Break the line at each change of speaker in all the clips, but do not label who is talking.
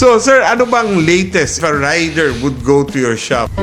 So, sir, ano bang latest if a rider would go to your shop?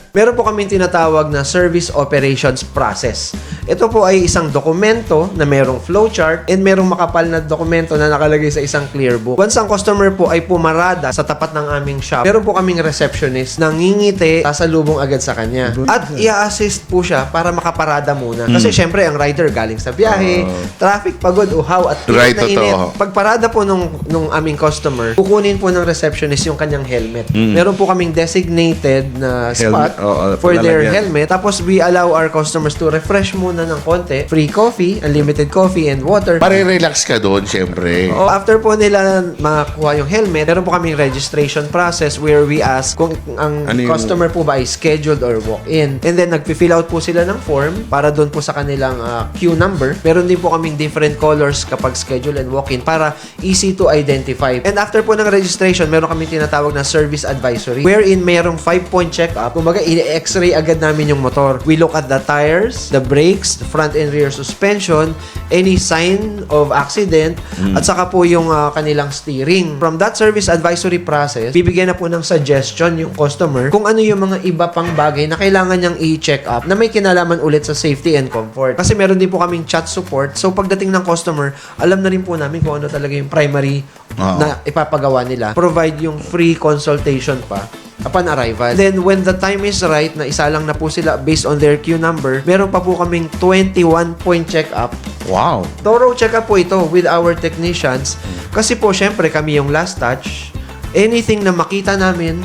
Meron po kami tinatawag na Service Operations Process. Ito po ay isang dokumento na merong flowchart and merong makapal na dokumento na nakalagay sa isang clear book. Once ang customer po ay pumarada sa tapat ng aming shop, meron po kaming receptionist na ngingiti, sasalubong agad sa kanya. At i-assist po siya para makaparada muna. Kasi syempre, ang rider galing sa biyahe, traffic, pagod, uhaw, at
Right,
init na init.
totoo.
Pagparada po nung aming customer, kukunin po ng receptionist yung kanyang helmet. Meron po kaming designated na spot for their
lalagyan.
helmet. Tapos we allow our customers to refresh muna ng konti. Free coffee, unlimited coffee and water.
Pare-relax ka doon, syempre.
After po nila makakuha yung helmet, meron po kaming registration process where we ask kung ang
Ano yung-
customer po ba ay scheduled or walk-in. And then nagpi-fill out po sila ng form para doon po sa kanilang queue number. Meron din po kaming different colors kapag schedule and walk-in para easy to identify. And after po ng registration, meron kaming tinatawag na service advisory wherein merong 5-point check-up. Kumbaga, i-x-ray agad namin yung motor. We look at the tires, the brakes, the front and rear suspension, any sign of accident, at saka po yung kanilang steering. From that service advisory process, bibigyan na po ng suggestion yung customer kung ano yung mga iba pang bagay na kailangan niyang i-check up na may kinalaman ulit sa safety and comfort. Kasi meron din po kaming chat support. So pagdating ng customer, alam na rin po namin kung ano talaga yung primary na ipapagawa nila. Provide yung free consultation pa upon arrival. Then, when the time is right, na isa lang na po sila based on their queue number, meron pa po kaming 21-point check-up.
Wow.
Thorough check-up po ito with our technicians. Kasi po, syempre, kami yung last touch. Anything na makita namin,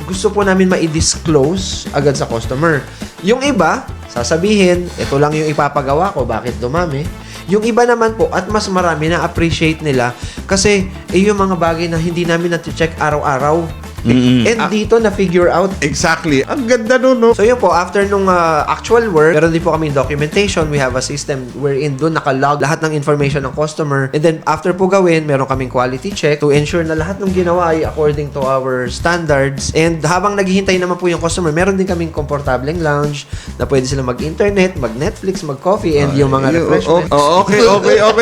gusto po namin ma-disclose agad sa customer. Yung iba, sasabihin, ito lang yung ipapagawa ko, bakit dumami? Yung iba naman po, at mas marami na appreciate nila kasi yung mga bagay na hindi namin na-check araw-araw. And dito na-figure out.
Exactly. Ang ganda nun, no?
So yun po, after nung actual work, meron din po kaming documentation. We have a system wherein doon nakalog lahat ng information ng customer. And then after po gawin, meron kaming quality check to ensure na lahat ng ginawa ay according to our standards. And habang naghihintay naman po yung customer, meron din kaming komportableng lounge na pwede sila mag-internet, mag-Netflix, mag-coffee, and yung mga refreshments.
Okay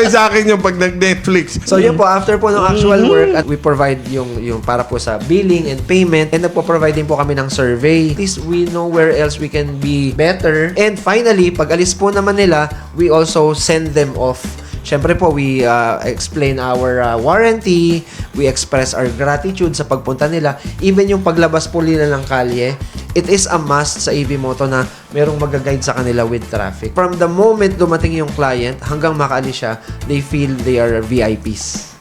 sa akin yung pag nag-Netflix.
So yun po, after po ng actual work, at we provide yung para po sa billing and payment, and nagpo-provide din po kami ng survey. At least we know where else we can be better. And finally, pag alis po naman nila, we also send them off. Siyempre po, we explain our warranty, we express our gratitude sa pagpunta nila. Even yung paglabas po nila ng kalye, it is a must sa EV Moto na merong mag-guide sa kanila with traffic. From the moment dumating yung client hanggang makaalis siya, they feel they are VIPs.